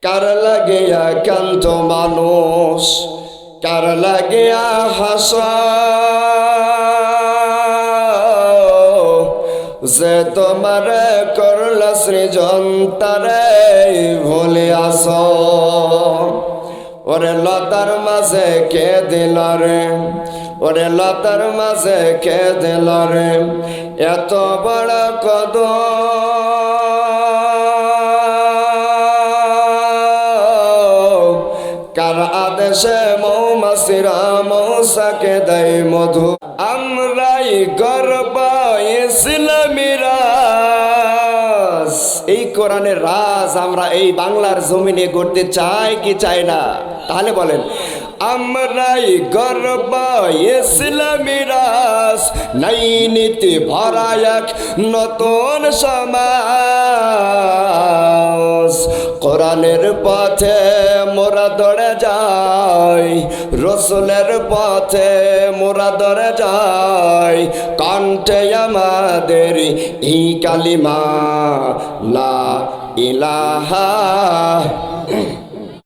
কার লাগিয়া কান্ত মানুষ, কার লাগিয়া হাস, যে তোমার করলা সৃজন তারে ভুলে আস। ওরে লতার মাঝে কে দিল রে, ওরে লতার মাঝে কে দিল রে এত বড় কদম। কার আদেশে মৌমাছিরা মৌসাকে দেয় মধু। আমরাই গর্ব ইসলামীরা, এই কোরআনের রাজ আমরা এই বাংলার জমিনে করতে চাই কি চাই না? তাহলে বলেন, আমরাই গর্ব ইসলামীরা, নাই নীতি ভরা এক নতুন সমাজ। কোরআনের পথে মোরা দৌড়ে যাই, রসুলের পথে মোরা দৌড়ে যাই, কণ্ঠে আমাদের এই কালিমা লা ইলাহা